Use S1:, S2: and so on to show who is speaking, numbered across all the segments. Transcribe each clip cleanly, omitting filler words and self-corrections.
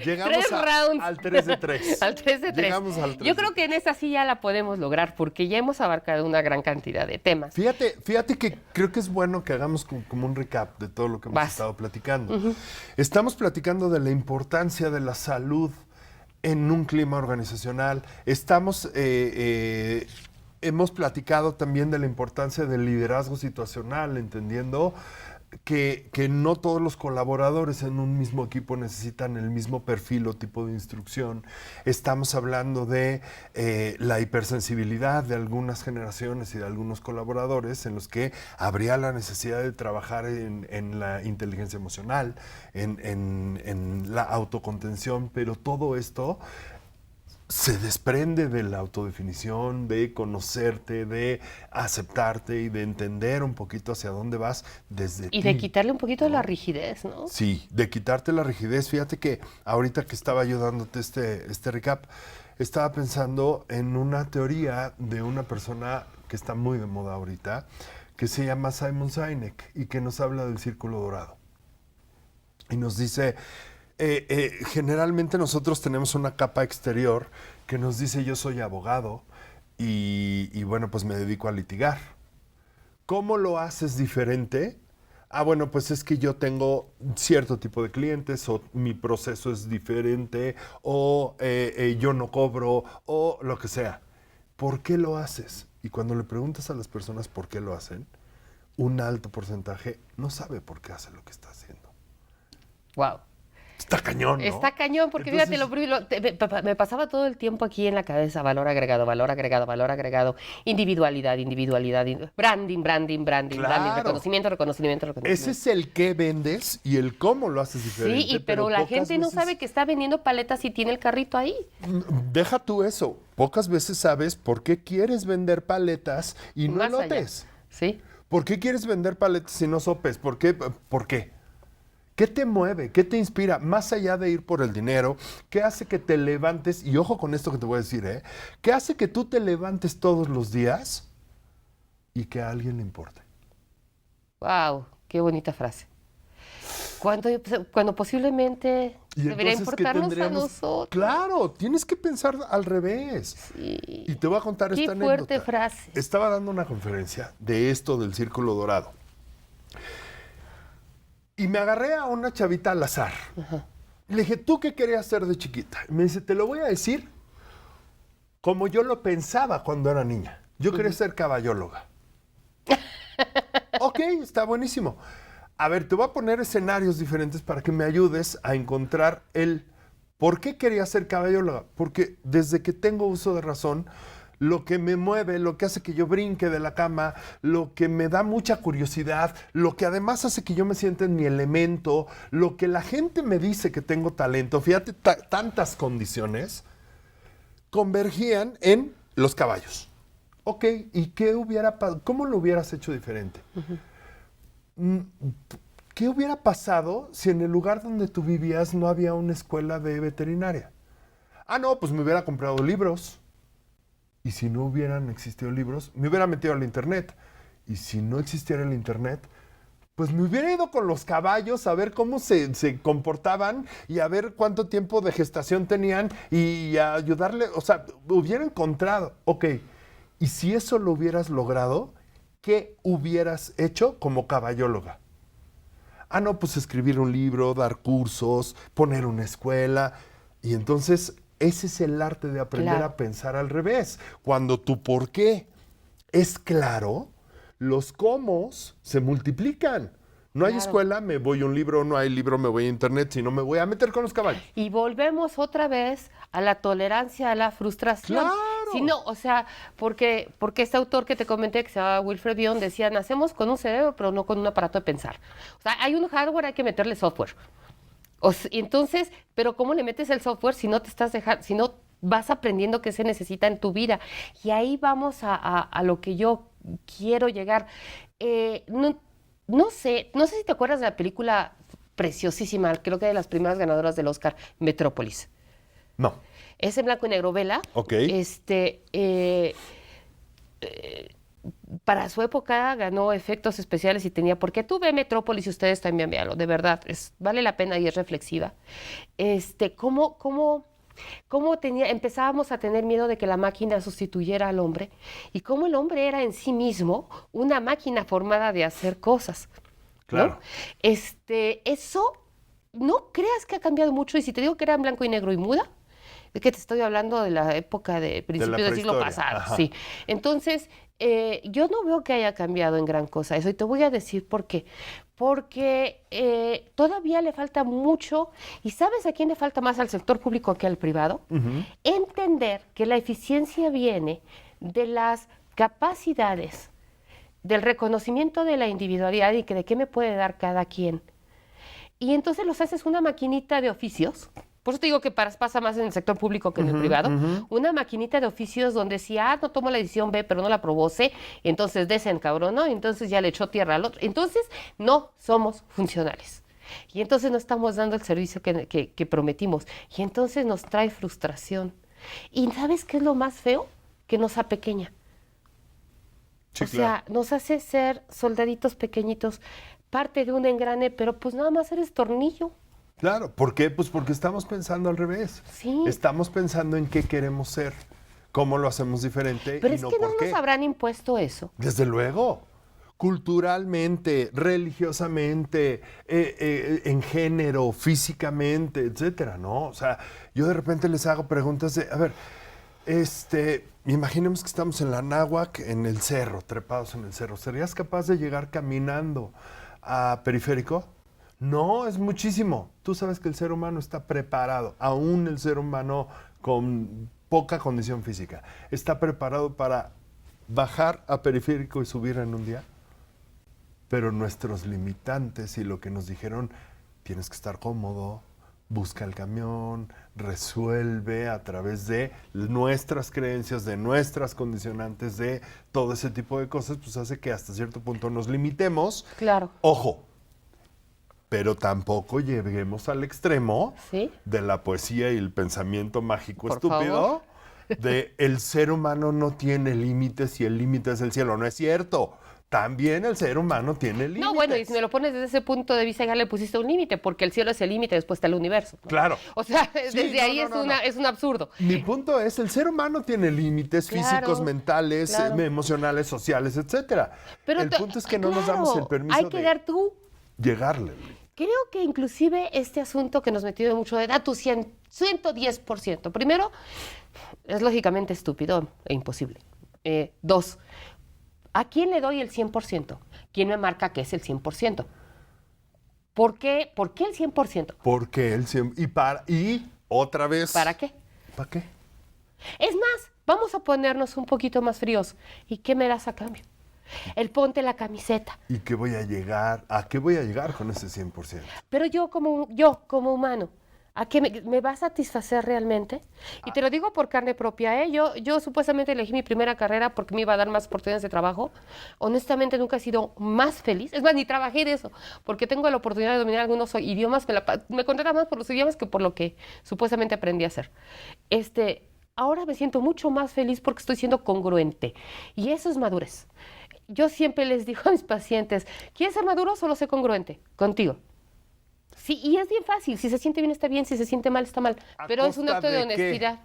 S1: Llegamos
S2: 3 rounds.
S1: al 3 de 3.
S2: Al 3 de 3.
S1: Llegamos al 3
S2: Yo creo que en esta sí ya la podemos lograr porque ya hemos abarcado una gran cantidad de temas.
S1: Fíjate que creo que es bueno que hagamos como un recap de todo lo que hemos estado platicando. Estamos platicando de la importancia de la salud en un clima organizacional. Hemos platicado también de la importancia del liderazgo situacional, entendiendo que no todos los colaboradores en un mismo equipo necesitan el mismo perfil o tipo de instrucción. Estamos hablando de la hipersensibilidad de algunas generaciones y de algunos colaboradores en los que habría la necesidad de trabajar en la inteligencia emocional, en la autocontención, pero todo esto se desprende de la autodefinición, de conocerte, de aceptarte y de entender un poquito hacia dónde vas desde ti.
S2: Y de quitarle un poquito de la rigidez, ¿no?
S1: Sí, de quitarte la rigidez. Fíjate que ahorita que estaba yo dándote este recap, estaba pensando en una teoría de una persona que está muy de moda ahorita, que se llama Simon Sinek y que nos habla del círculo dorado. Y nos dice... generalmente nosotros tenemos una capa exterior que nos dice yo soy abogado y bueno, pues me dedico a litigar. ¿Cómo lo haces diferente? Bueno, pues es que yo tengo cierto tipo de clientes o mi proceso es diferente o yo no cobro o lo que sea. ¿Por qué lo haces? Y cuando le preguntas a las personas por qué lo hacen, un alto porcentaje no sabe por qué hace lo que está haciendo.
S2: Wow.
S1: Está cañón, ¿no?
S2: Está cañón, porque fíjate, me pasaba todo el tiempo aquí en la cabeza, valor agregado, individualidad, branding,
S1: Claro.
S2: reconocimiento.
S1: Ese es el qué vendes y el cómo lo haces diferente.
S2: Sí, pero la gente no sabe que está vendiendo paletas y tiene el carrito ahí.
S1: Deja tú eso. Pocas veces sabes por qué quieres vender paletas y no
S2: Más allá.
S1: elotes.
S2: Sí.
S1: ¿Por qué quieres vender paletas y no sopes? ¿Por qué? ¿Qué te mueve? ¿Qué te inspira? Más allá de ir por el dinero, ¿qué hace que te levantes? Y ojo con esto que te voy a decir, ¿eh? ¿Qué hace que tú te levantes todos los días y que a alguien le importe?
S2: Wow, qué bonita frase. Cuando posiblemente
S1: Y
S2: debería
S1: entonces, ¿qué
S2: importarnos a
S1: tendríamos?
S2: nosotros.
S1: Claro, tienes que pensar al revés.
S2: Sí.
S1: Y te voy a contar
S2: Qué
S1: esta anécdota.
S2: fuerte frase.
S1: Estaba dando una conferencia de esto del círculo dorado. Y me agarré a una chavita al azar.
S2: Ajá.
S1: Le dije, ¿tú qué querías ser de chiquita? Y me dice, te lo voy a decir como yo lo pensaba cuando era niña. Yo quería ser caballóloga. Ok, está buenísimo. A ver, te voy a poner escenarios diferentes para que me ayudes a encontrar el por qué quería ser caballóloga. Porque desde que tengo uso de razón, lo que me mueve, lo que hace que yo brinque de la cama, lo que me da mucha curiosidad, lo que además hace que yo me sienta en mi elemento, lo que la gente me dice que tengo talento, fíjate, tantas condiciones, convergían en los caballos. Ok, ¿y cómo lo hubieras hecho diferente? ¿Qué hubiera pasado si en el lugar donde tú vivías no había una escuela de veterinaria? No, pues me hubiera comprado libros. Y si no hubieran existido libros, me hubiera metido al internet. Y si no existiera el internet, pues me hubiera ido con los caballos a ver cómo se comportaban y a ver cuánto tiempo de gestación tenían y a ayudarle, o sea, hubiera encontrado, ok, y si eso lo hubieras logrado, ¿qué hubieras hecho como caballóloga? No, pues escribir un libro, dar cursos, poner una escuela. Y entonces ese es el arte de aprender a pensar al revés. Cuando tu por qué es claro, los cómo se multiplican. No hay escuela, me voy a un libro, no hay libro, me voy a internet, sino me voy a meter con los caballos.
S2: Y volvemos otra vez a la tolerancia a la frustración.
S1: ¡Claro!
S2: Si no, o sea, porque este autor que te comenté, que se llama Wilfred Bion, decía, nacemos con un cerebro, pero no con un aparato de pensar. O sea, hay un hardware, hay que meterle software. Entonces, pero ¿cómo le metes el software si no te estás dejando, si no vas aprendiendo qué se necesita en tu vida? Y ahí vamos a lo que yo quiero llegar. No sé si te acuerdas de la película preciosísima, creo que de las primeras ganadoras del Oscar, Metrópolis.
S1: No.
S2: Es en blanco y negro, vela.
S1: Ok.
S2: para su época ganó efectos especiales y tenía, porque tú ve Metrópolis y ustedes también véanlo, de verdad, vale la pena y es reflexiva. Cómo empezábamos a tener miedo de que la máquina sustituyera al hombre y cómo el hombre era en sí mismo una máquina formada de hacer cosas, ¿no?
S1: Claro.
S2: Eso no creas que ha cambiado mucho, y si te digo que era en blanco y negro y muda, es que te estoy hablando de la época de principios del siglo
S1: prehistoria.
S2: pasado,
S1: Ajá.
S2: sí. Entonces, yo no veo que haya cambiado en gran cosa eso, y te voy a decir por qué. Porque todavía le falta mucho, y ¿sabes a quién le falta más? Al sector público que al privado. Entender que la eficiencia viene de las capacidades, del reconocimiento de la individualidad y que de qué me puede dar cada quien. Y entonces los haces una maquinita de oficios. Por eso te digo que pasa más en el sector público que en el privado. Una maquinita de oficios donde si A no tomó la decisión B, pero no la aprobó C, entonces D se encabronó, entonces ya le echó tierra al otro. Entonces no somos funcionales. Y entonces no estamos dando el servicio que prometimos. Y entonces nos trae frustración. ¿Y sabes qué es lo más feo? Que nos apequeña.
S1: Sí,
S2: O sea, nos hace ser soldaditos pequeñitos, parte de un engrane, pero pues nada más eres tornillo.
S1: Claro, ¿por qué? Pues porque estamos pensando al revés.
S2: Sí.
S1: Estamos pensando en qué queremos ser, cómo lo hacemos diferente
S2: Pero
S1: y
S2: es
S1: no
S2: que no
S1: por qué.
S2: nos habrán impuesto eso.
S1: Desde luego, culturalmente, religiosamente, en género, físicamente, etcétera, ¿no? O sea, yo de repente les hago preguntas de, a ver, imaginemos que estamos en la náhuac, en el cerro, trepados en el cerro. ¿Serías capaz de llegar caminando a Periférico? No, es muchísimo. Tú sabes que el ser humano está preparado, aún el ser humano con poca condición física, está preparado para bajar a Periférico y subir en un día. Pero nuestros limitantes y lo que nos dijeron, tienes que estar cómodo, busca el camión, resuelve a través de nuestras creencias, de nuestras condicionantes, de todo ese tipo de cosas, pues hace que hasta cierto punto nos limitemos.
S2: Claro.
S1: Ojo, pero tampoco lleguemos al extremo
S2: ¿Sí?
S1: de la poesía y el pensamiento mágico
S2: Por
S1: estúpido
S2: favor.
S1: de el ser humano no tiene límites y el límite es el cielo. No es cierto. También el ser humano tiene límites.
S2: No, bueno, y si me lo pones desde ese punto de vista, ya le pusiste un límite, porque el cielo es el límite, después está el universo, ¿no?
S1: Claro.
S2: O sea,
S1: Sí,
S2: desde
S1: no,
S2: ahí
S1: no, no.
S2: es un absurdo.
S1: Mi punto es, el ser humano tiene límites
S2: Claro,
S1: físicos, mentales,
S2: claro.
S1: emocionales, sociales, etcétera.
S2: Pero
S1: El punto es que no nos damos el permiso
S2: hay que
S1: de
S2: dar tú.
S1: llegarle.
S2: Creo que inclusive este asunto que nos metió mucho de da tu 110%. Primero, es lógicamente estúpido e imposible. Dos, ¿a quién le doy el 100%? ¿Quién me marca que es el 100%? ¿Por qué el 100%?
S1: Porque él siempre... Y otra vez...
S2: ¿Para qué?
S1: ¿Para qué?
S2: Es más, vamos a ponernos un poquito más fríos. ¿Y qué me das a cambio? El ponte la camiseta.
S1: ¿Y qué voy a llegar? ¿A qué voy a llegar con ese 100%?
S2: Pero yo como humano, ¿a qué me va a satisfacer realmente? Y te lo digo por carne propia, ¿eh? Yo supuestamente elegí mi primera carrera porque me iba a dar más oportunidades de trabajo. Honestamente nunca he sido más feliz. Es más, ni trabajé de eso, porque tengo la oportunidad de dominar algunos idiomas. Me contrata más por los idiomas que por lo que supuestamente aprendí a hacer. Ahora me siento mucho más feliz porque estoy siendo congruente. Y eso es madurez. Yo siempre les digo a mis pacientes, ¿quieres ser maduro? Solo sé congruente contigo. Sí, y es bien fácil. Si se siente bien, está bien. Si se siente mal, está mal.
S1: ¿A
S2: Pero es un
S1: costa
S2: acto de
S1: de
S2: honestidad.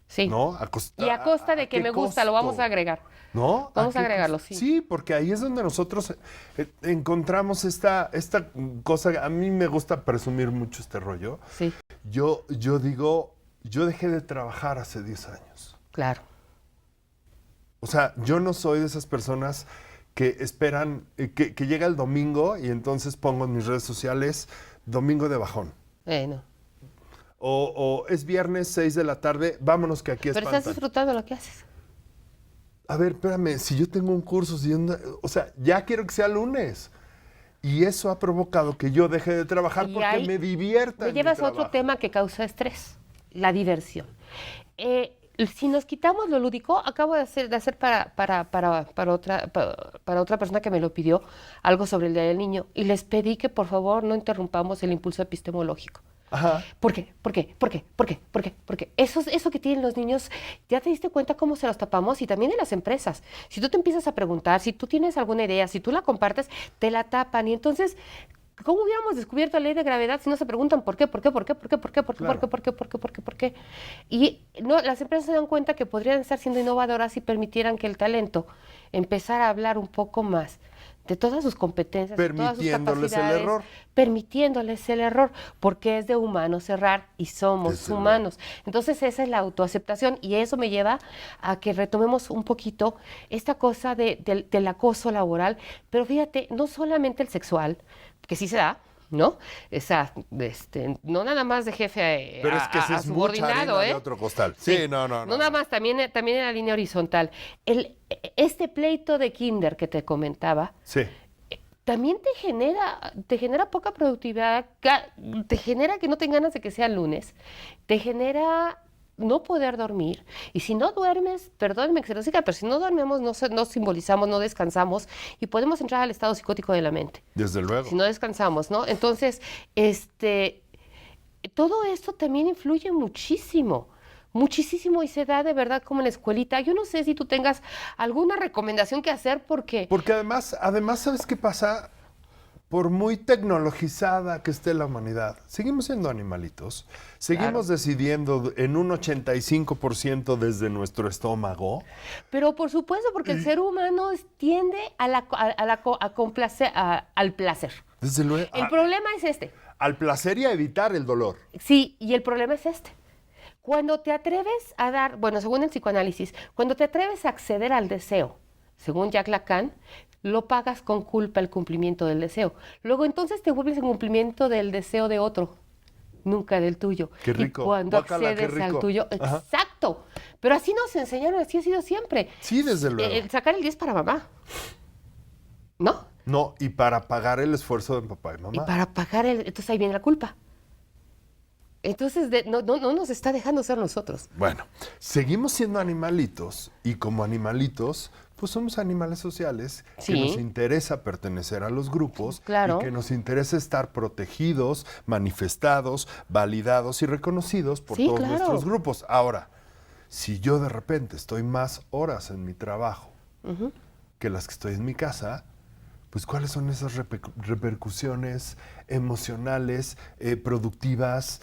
S2: Sí.
S1: ¿No?
S2: Y a costa de que
S1: qué
S2: me gusta, lo vamos
S1: costo?
S2: a agregar.
S1: ¿No?
S2: Vamos a
S1: qué
S2: agregarlo,
S1: costo?
S2: sí.
S1: Sí, porque ahí es donde nosotros encontramos esta cosa. A mí me gusta presumir mucho este rollo.
S2: Sí,
S1: Yo digo, yo dejé de trabajar hace 10 años.
S2: claro.
S1: O sea, yo no soy de esas personas que esperan que llega el domingo y entonces pongo en mis redes sociales domingo de bajón.
S2: No.
S1: O es viernes 6 de la tarde, vámonos que aquí
S2: Pero
S1: espantan.
S2: estás disfrutando lo que haces.
S1: A ver, espérame, si yo tengo un curso, o sea, ya quiero que sea lunes. Y eso ha provocado que yo deje de trabajar
S2: Y
S1: porque
S2: ahí
S1: me divierta.
S2: Me
S1: en mi
S2: llevas a otro
S1: trabajo.
S2: tema que causa estrés, la diversión. Si nos quitamos lo lúdico, acabo de hacer para otra persona que me lo pidió algo sobre el Día del Niño y les pedí que por favor no interrumpamos el impulso epistemológico.
S1: Ajá.
S2: ¿Por qué? ¿Por qué? ¿Por qué? ¿Por qué? ¿Por qué? Porque eso que tienen los niños, ya te diste cuenta cómo se los tapamos y también en las empresas. Si tú te empiezas a preguntar, si tú tienes alguna idea, si tú la compartes, te la tapan. Y entonces, ¿cómo hubiéramos descubierto la ley de gravedad si no se preguntan por qué, por qué, por qué, por qué, por qué, por qué,
S1: Claro.
S2: por qué, por qué, por qué, por qué? Y no, las empresas se dan cuenta que podrían estar siendo innovadoras si permitieran que el talento empezara a hablar un poco más de todas sus competencias, de todas sus
S1: Permitiéndoles el
S2: capacidades,
S1: error.
S2: permitiéndoles el error, porque es de humanos errar y somos
S1: Desde
S2: humanos. Entonces esa es la autoaceptación y eso me lleva a que retomemos un poquito esta cosa del acoso laboral, pero fíjate, no solamente el sexual, que sí se da, ¿no? O sea, no nada más de jefe
S1: Pero es que esa
S2: a
S1: es mucha
S2: subordinado,
S1: harina de
S2: ¿eh?
S1: otro costal. Sí, no.
S2: No nada más, también en la línea horizontal. Este pleito de kinder que te comentaba,
S1: Sí.
S2: también te genera poca productividad, te genera que no tengas ganas de que sea lunes, te genera no poder dormir. Y si no duermes, perdónenme que se lo diga, pero si no dormimos, no simbolizamos, no descansamos y podemos entrar al estado psicótico de la mente.
S1: Desde luego.
S2: Si no descansamos, ¿no? Entonces, todo esto también influye muchísimo. Muchísimo y se da de verdad como en la escuelita. Yo no sé si tú tengas alguna recomendación que hacer porque
S1: Porque además, ¿sabes qué pasa? Por muy tecnologizada que esté la humanidad, seguimos siendo animalitos. Seguimos decidiendo en un 85% desde nuestro estómago.
S2: pero por supuesto, porque el ser humano tiende a complacer, al placer.
S1: Desde luego.
S2: El problema es este.
S1: Al placer y a evitar el dolor.
S2: Sí, y el problema es este. Cuando te atreves a dar, bueno, según el psicoanálisis, cuando te atreves a acceder al deseo, según Jacques Lacan, lo pagas con culpa el cumplimiento del deseo. Luego entonces te vuelves en cumplimiento del deseo de otro, nunca del tuyo.
S1: Qué rico.
S2: Y cuando
S1: Guácala, qué
S2: accedes al
S1: rico.
S2: tuyo,
S1: Ajá.
S2: exacto. Pero así nos enseñaron, así ha sido siempre.
S1: Sí, desde luego.
S2: El sacar el 10 para mamá. ¿No?
S1: No, y para pagar el esfuerzo de papá y
S2: Y
S1: mamá.
S2: para pagar entonces ahí viene la culpa. Entonces no nos está dejando ser nosotros.
S1: Bueno, seguimos siendo animalitos y como animalitos, pues somos animales sociales
S2: Sí.
S1: que nos interesa pertenecer a los grupos
S2: Claro.
S1: y que nos interesa estar protegidos, manifestados, validados y reconocidos por
S2: Sí,
S1: todos
S2: claro.
S1: nuestros grupos. Ahora, si yo de repente estoy más horas en mi trabajo que las que estoy en mi casa, pues cuáles son esas repercusiones emocionales, productivas,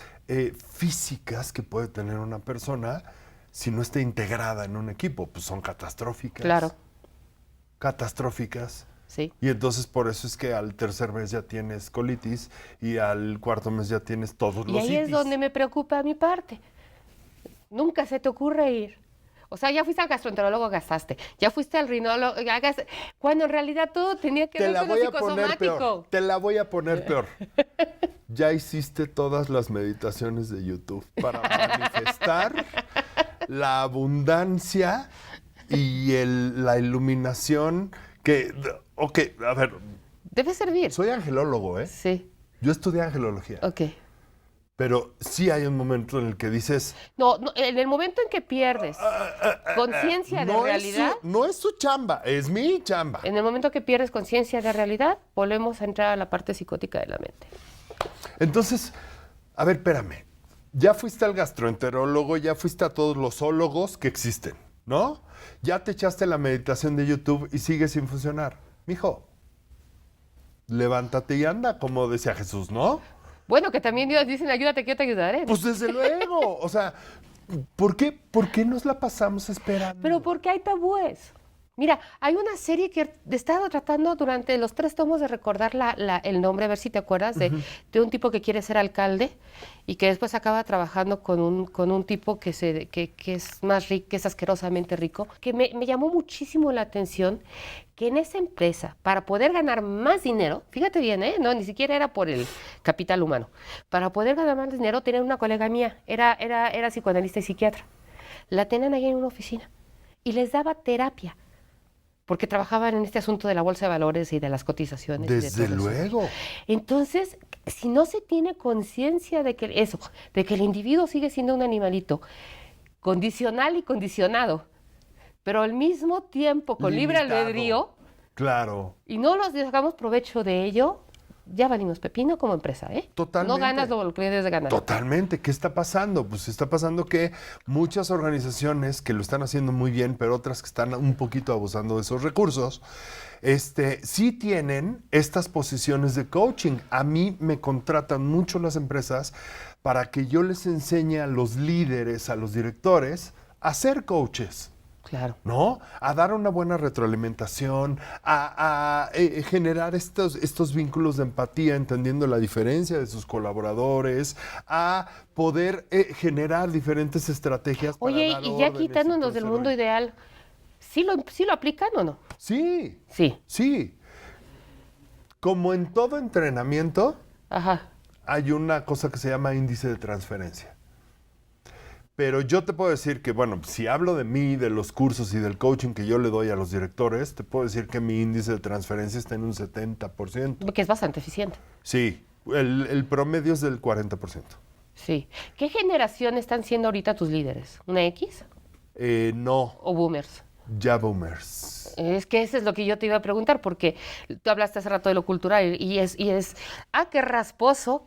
S1: físicas que puede tener una persona si no está integrada en un equipo. Pues son catastróficas.
S2: Claro.
S1: Catastróficas.
S2: Sí.
S1: Y entonces por eso es que al tercer mes ya tienes colitis y al cuarto mes ya tienes todos
S2: Y
S1: los
S2: ahí es
S1: itis.
S2: donde me preocupa mi parte. Nunca se te ocurre ir. O sea, ya fuiste al gastroenterólogo, gastaste. Ya fuiste al rinólogo, cuando en realidad todo tenía que
S1: Te
S2: ver
S1: la
S2: con lo
S1: voy a poner
S2: psicosomático.
S1: peor. Te la voy a poner peor. Ya hiciste todas las meditaciones de YouTube para manifestar la abundancia y la iluminación que... Ok, a ver,
S2: Debe servir.
S1: soy angelólogo, ¿eh?
S2: Sí,
S1: Yo estudié angelología.
S2: ok.
S1: Pero sí hay un momento en el que dices...
S2: No, en el momento en que pierdes conciencia de realidad,
S1: no es su chamba, es mi chamba.
S2: en el momento que pierdes conciencia de realidad, volvemos a entrar a la parte psicótica de la mente.
S1: Entonces, a ver, espérame. Ya fuiste al gastroenterólogo, ya fuiste a todos los ólogos que existen, ¿no? Ya te echaste la meditación de YouTube y sigue sin funcionar. Mijo, levántate y anda, como decía Jesús, ¿no?
S2: Bueno, que también Dios dicen, ayúdate que yo te ayudaré.
S1: Pues desde luego. O sea, ¿por qué nos la pasamos esperando?
S2: Pero porque hay tabúes. Mira, hay una serie que he estado tratando durante los 3 tomos de recordar el nombre, a ver si te acuerdas, de un tipo que quiere ser alcalde y que después acaba trabajando con un tipo que es más rico, que es asquerosamente rico, que me llamó muchísimo la atención que en esa empresa, para poder ganar más dinero, fíjate bien, no, ni siquiera era por el capital humano, para poder ganar más dinero, tenían una colega mía, era psicoanalista y psiquiatra, la tenían ahí en una oficina y les daba terapia. Porque trabajaban en este asunto de la bolsa de valores y de las cotizaciones.
S1: Desde luego.
S2: Entonces, si no se tiene conciencia de que el individuo sigue siendo un animalito condicional y condicionado, pero al mismo tiempo con libre
S1: Limitado.
S2: albedrío,
S1: Claro.
S2: y no nos hagamos provecho de ello, ya valimos pepino como empresa, ¿eh?
S1: Totalmente.
S2: No ganas lo que debes de ganar.
S1: Totalmente. ¿Qué está pasando? Pues está pasando que muchas organizaciones que lo están haciendo muy bien, pero otras que están un poquito abusando de esos recursos, sí tienen estas posiciones de coaching. A mí me contratan mucho las empresas para que yo les enseñe a los líderes, a los directores, a ser coaches.
S2: Claro.
S1: ¿No? A dar una buena retroalimentación, a generar estos vínculos de empatía, entendiendo la diferencia de sus colaboradores, a poder generar diferentes estrategias para
S2: Oye,
S1: dar
S2: y ya
S1: órdenes y
S2: quitándonos
S1: todo
S2: del
S1: ese
S2: mundo
S1: rollo.
S2: ideal, ¿sí lo aplican o no?
S1: Sí,
S2: Sí.
S1: sí. Como en todo entrenamiento,
S2: Ajá.
S1: hay una cosa que se llama índice de transferencia. Pero yo te puedo decir que, bueno, si hablo de mí, de los cursos y del coaching que yo le doy a los directores, te puedo decir que mi índice de transferencia está en un 70%.
S2: Porque es bastante eficiente.
S1: Sí, el promedio es del 40%.
S2: Sí. ¿Qué generación están siendo ahorita tus líderes? ¿Una X
S1: No,
S2: o boomers?
S1: ya boomers.
S2: Es que eso es lo que yo te iba a preguntar, porque tú hablaste hace rato de lo cultural qué rasposo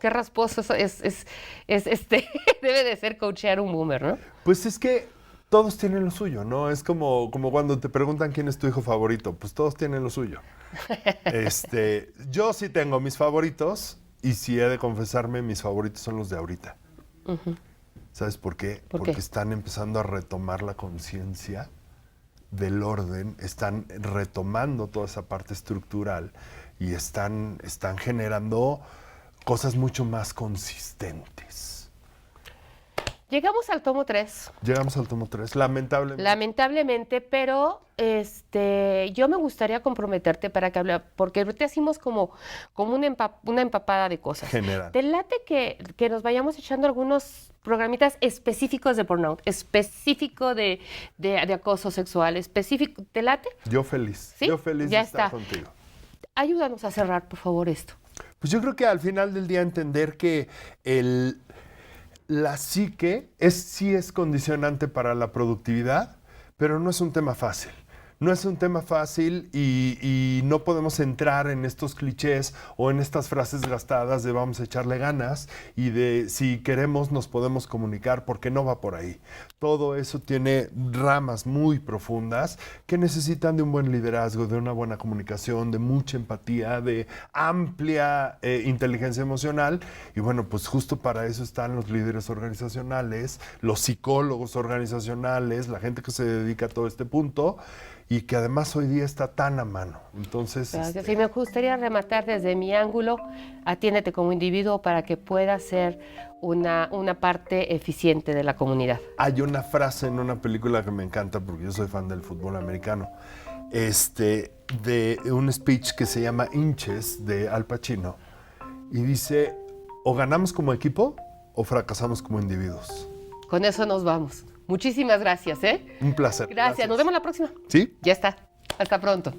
S2: debe de ser coachear un boomer, ¿no?
S1: Pues es que todos tienen lo suyo, ¿no? Es como cuando te preguntan quién es tu hijo favorito, pues todos tienen lo suyo. Yo sí tengo mis favoritos y si he de confesarme, mis favoritos son los de ahorita. ¿Sabes por qué?
S2: ¿Por
S1: Porque
S2: qué?
S1: están empezando a retomar la conciencia del orden, están retomando toda esa parte estructural y están generando cosas mucho más consistentes.
S2: Llegamos al tomo 3.
S1: Llegamos al tomo 3, lamentablemente.
S2: Lamentablemente, pero yo me gustaría comprometerte para que porque ahorita hicimos como una empapada de cosas.
S1: General.
S2: ¿Te late que nos vayamos echando algunos programitas específicos de burnout, específico de acoso sexual, específico? ¿Te late?
S1: Yo feliz.
S2: ¿Sí?
S1: Yo feliz
S2: Ya
S1: de estar
S2: está.
S1: contigo.
S2: Ayúdanos a cerrar, por favor, esto.
S1: Pues yo creo que al final del día entender que la psique sí es condicionante para la productividad, pero no es un tema fácil. No es un tema fácil y no podemos entrar en estos clichés o en estas frases gastadas de vamos a echarle ganas y de si queremos nos podemos comunicar, porque no va por ahí. Todo eso tiene ramas muy profundas que necesitan de un buen liderazgo, de una buena comunicación, de mucha empatía, de amplia inteligencia emocional. Y bueno, pues justo para eso están los líderes organizacionales, los psicólogos organizacionales, la gente que se dedica a todo este punto, y que además hoy día está tan a mano. Entonces,
S2: Gracias. Y me gustaría rematar desde mi ángulo, atiéndete como individuo para que puedas ser una parte eficiente de la comunidad.
S1: hay una frase en una película que me encanta porque yo soy fan del fútbol americano, de un speech que se llama Inches de Al Pacino y dice, o ganamos como equipo o fracasamos como individuos.
S2: Con eso nos vamos. Muchísimas gracias, ¿eh?
S1: Un placer.
S2: Gracias. Nos vemos la próxima.
S1: ¿Sí?
S2: Ya está. Hasta pronto.